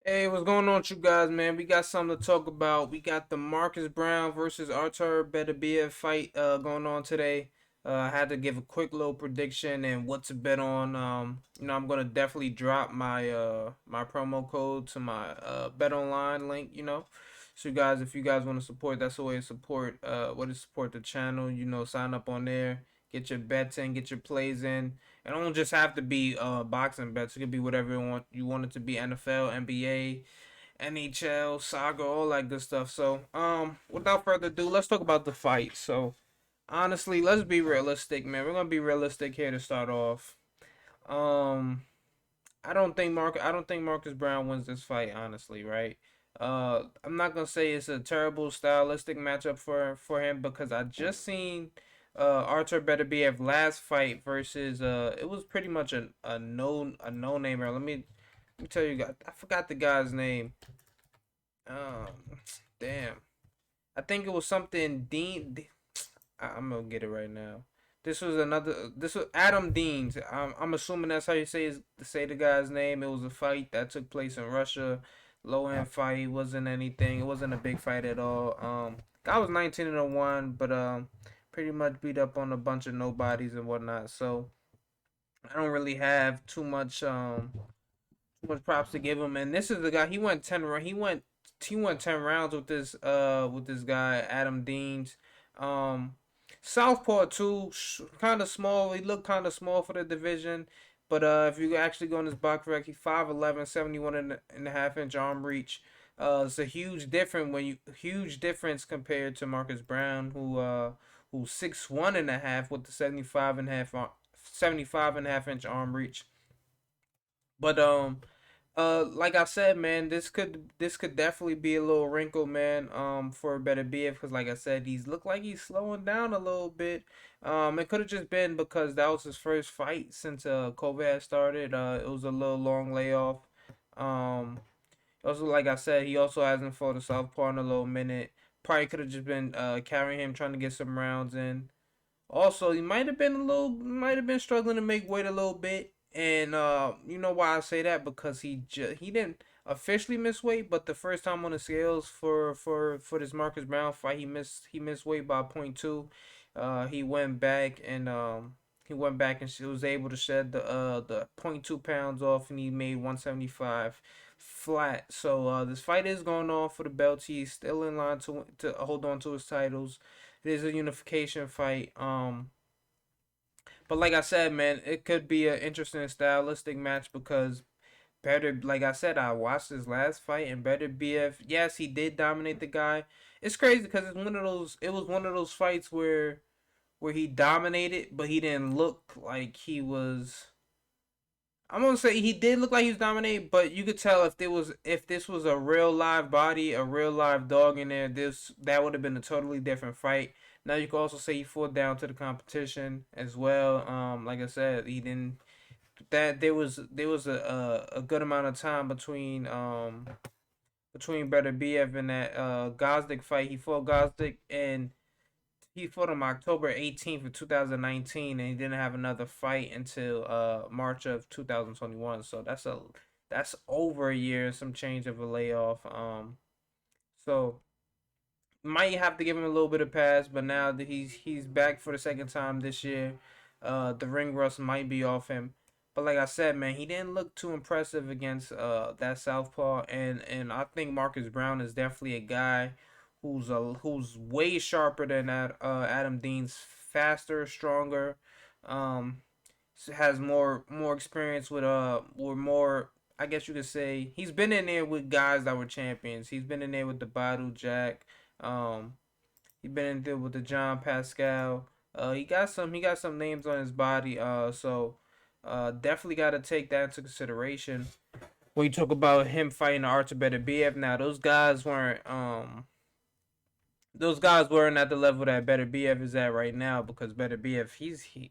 Hey, what's going on with you guys, man? We got something to talk about. We got the Marcus Browne versus Artur Beterbiev fight going on today. I had to give a quick little prediction and what to bet on. I'm gonna definitely drop my promo code to my bet online link. So you guys, if you guys want to support, that's the way to support. Way to support the channel. Sign up on there, get your bets in, get your plays in. It don't just have to be boxing bets. It could be whatever you want it to be: NFL, NBA, NHL, soccer, all that good stuff. So, without further ado, let's talk about the fight. So, honestly, let's be realistic, man. We're gonna be realistic here to start off. Um, I don't think Marcus Browne wins this fight, honestly, right? I'm not gonna say it's a terrible stylistic matchup for him because I just seen Artur Beterbiev last fight versus it was pretty much a no namer. Let me tell you guys, I forgot the guy's name. Um, damn, I think it was something Dean. I'm gonna get it right now. This was Adam Deans. I'm assuming that's how you say the guy's name. It was a fight that took place in Russia. Low end fight. It wasn't anything. It wasn't a big fight at all. Guy was 19-1, but pretty much beat up on a bunch of nobodies and whatnot. So I don't really have too much props to give him. And this is the guy. He went 10. He went 10 rounds with this guy Adam Deans. Um, Southpaw too, kind of small. He looked kind of small for the division, but if you actually go on his box rec, he's 5'11", 71 and a half inch arm reach. It's a huge difference compared to Marcus Browne, who's 6'1" and a half with the 75 and a half inch arm reach. But like I said, man, this could definitely be a little wrinkle, man. For Beterbiev, because like I said, he's looked like he's slowing down a little bit. It could have just been because that was his first fight since COVID had started. It was a little long layoff. Um, Also, like I said, he also hasn't fought a southpaw in a little minute. Probably could have just been carrying him, trying to get some rounds in. Also, he might have been struggling to make weight a little bit, and you know why I say that because he didn't officially miss weight, but the first time on the scales for this Marcus Browne fight, he missed weight by point 0.2. He went back and was able to shed the point 0.2 pounds off, and he made 175 flat. So this fight is going on for the belts. He's still in line to hold on to his titles. It is a unification fight. But like I said, man, it could be an interesting stylistic match because like I said, I watched his last fight and Beterbiev. Yes, he did dominate the guy. It's crazy because It was one of those fights where he dominated, but he didn't look like he was. I'm gonna say he did look like he was dominating, but you could tell if this was a real live body, a real live dog in there, that would have been a totally different fight. Now you could also say he fought down to the competition as well. Like I said, he didn't. That there was a good amount of time between Beterbiev and that Gazdik fight. He fought him October 18th of 2019, and he didn't have another fight until March of 2021. So that's over a year, some change of a layoff. So might have to give him a little bit of pass, but now that he's back for the second time this year, the ring rust might be off him. But like I said, man, he didn't look too impressive against that southpaw, and I think Marcus Browne is definitely a guy who's way sharper than that Adam Dean's, faster, stronger, um, has more experience with or more. I guess you could say he's been in there with guys that were champions. He's been in there with the Badu Jack. Um, he been in there with the John Pascal. He got some names on his body. Definitely got to take that into consideration when you talk about him fighting Artur Beterbiev. Now those guys weren't at the level that Beterbiev is at right now because Beterbiev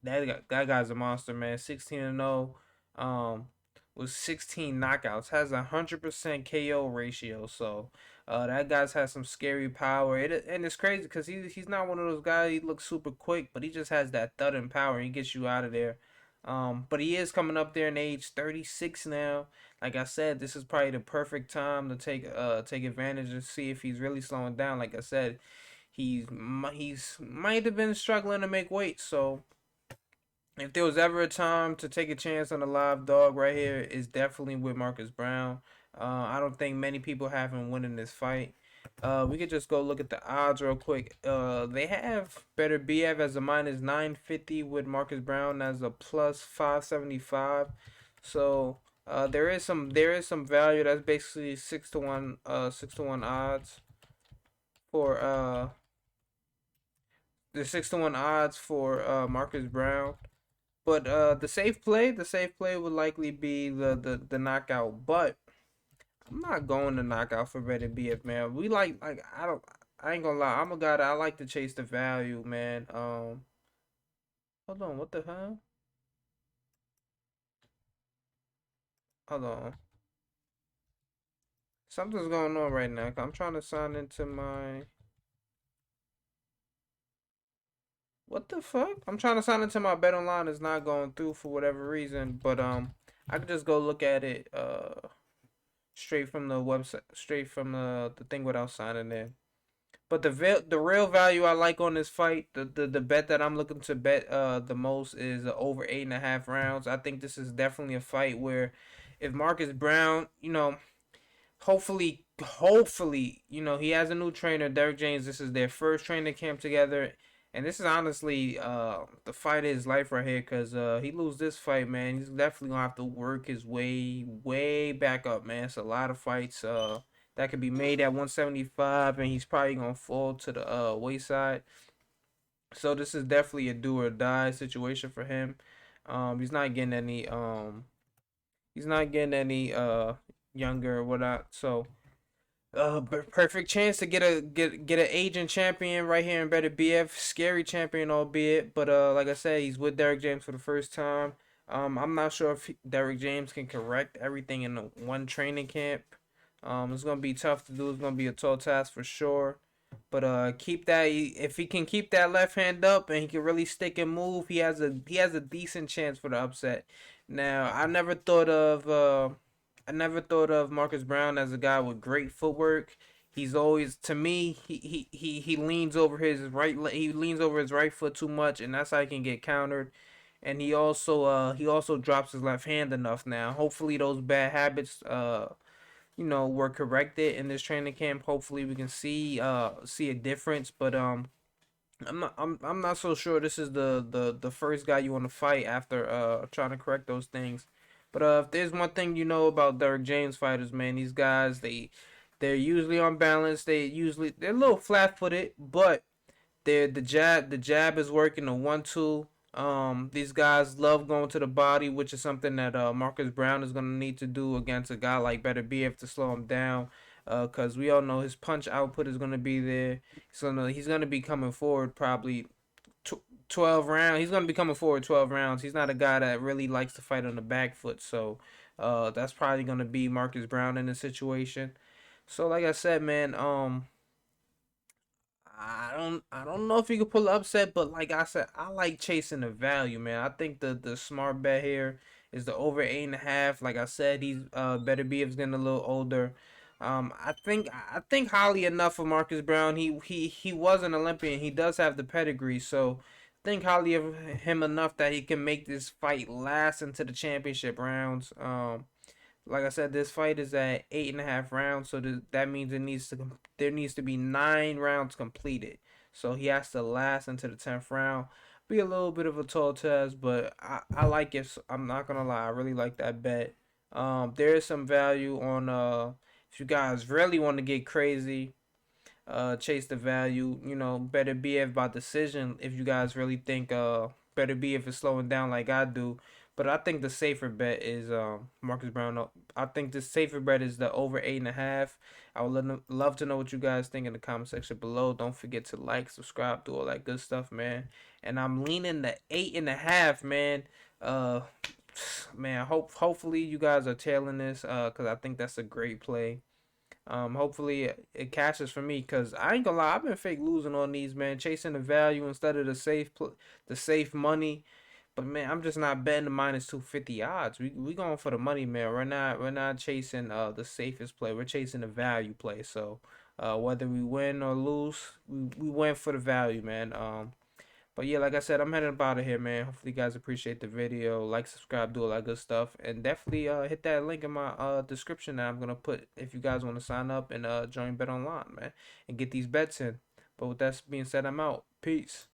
that guy's a monster, man. 16-0, with 16 knockouts, has 100% KO ratio. So that guy's has some scary power. And it's crazy because he's not one of those guys. He looks super quick, but he just has that thudding power. He gets you out of there. But he is coming up there in age, 36 now. like I said, this is probably the perfect time to take advantage and see if he's really slowing down. Like I said, he's might have been struggling to make weight, so if there was ever a time to take a chance on a live dog right here, it's definitely with Marcus Browne. I don't think many people have him winning this fight. We could just go look at the odds real quick. They have Beterbiev as a minus 950 with Marcus Browne as a plus 575. So there is some value. That's basically 6 to 1 6 to 1 odds for the 6 to 1 odds for Marcus Browne. But the safe play would likely be the knockout. But I'm not going to knockout for better BF, man. We like I ain't gonna lie. I'm a guy that I like to chase the value, man. Hold on, what the hell? Hold on, something's going on right now. I'm trying to sign into my what the fuck? I'm trying to sign into my bet online. It's not going through for whatever reason. But I could just go look at it straight from the website, straight from the thing without signing in. But the real value I like on this fight, the bet that I'm looking to bet the most is over 8.5 rounds. I think this is definitely a fight where if Marcus Browne, hopefully, he has a new trainer, Derek James. This is their first training camp together, and this is honestly the fight of his life right here. Cause he lose this fight, man, he's definitely gonna have to work his way back up, man. It's a lot of fights that could be made at 175, and he's probably gonna fall to the wayside. So this is definitely a do or die situation for him. He's not getting any younger or whatnot. So perfect chance to get an aging champion right here in Better BF. Scary champion, albeit, but like I said, he's with Derek James for the first time. I'm not sure if Derek James can correct everything in the one training camp. It's gonna be tough to do. It's gonna be a tall task for sure. But keep that if he can keep that left hand up and he can really stick and move, he has a decent chance for the upset. Now, I never thought of Marcus Browne as a guy with great footwork. He's always to me he leans over he leans over his right foot too much, and that's how he can get countered. And he also drops his left hand enough now. Hopefully those bad habits were corrected in this training camp. Hopefully we can see a difference. But I'm not so sure this is the first guy you want to fight after trying to correct those things. But if there's one thing you know about Derek James fighters, man, these guys they're usually on balance. They're a little flat footed, but the jab is working, the 1-2. These guys love going to the body, which is something that Marcus Browne is gonna need to do against a guy like Beterbiev to slow him down. Cause we all know his punch output is gonna be there. So he's gonna be coming forward probably 12 rounds. He's gonna be coming forward 12 rounds. He's not a guy that really likes to fight on the back foot. So that's probably gonna be Marcus Browne in this situation. So like I said, man, I don't know if he could pull an upset, but like I said, I like chasing the value, man. I think the smart bet here is the over 8.5. Like I said, he's Beterbiev's getting a little older. I think highly enough of Marcus Browne. He was an Olympian. He does have the pedigree, so think highly of him enough that he can make this fight last into the championship rounds. Like I said, this fight is at 8.5 rounds, so that means there needs to be 9 rounds completed. So he has to last into the 10th round. Be a little bit of a tall test, but I like it. I'm not gonna lie, I really like that bet. There is some value on if you guys really want to get crazy, chase the value. Better BF by decision if you guys really think Better BF is slowing down like I do. But I think the safer bet is Marcus Browne. I think the safer bet is the over 8.5. I would love to know what you guys think in the comment section below. Don't forget to like, subscribe, do all that good stuff, man. And I'm leaning the 8.5, man. Uh, man, hopefully you guys are tailing this, cause I think that's a great play. Hopefully it catches for me, cause I ain't gonna lie, I've been fake losing on these, man. Chasing the value instead of the safe money. But man, I'm just not betting the minus 250 odds. We going for the money, man. We're not chasing the safest play. We're chasing the value play. So whether we win or lose, we went for the value, man. But yeah, like I said, I'm heading up out of here, man. Hopefully, you guys appreciate the video. Like, subscribe, do all that good stuff, and definitely hit that link in my description that I'm gonna put if you guys want to sign up and join Bet Online, man, and get these bets in. But with that being said, I'm out. Peace.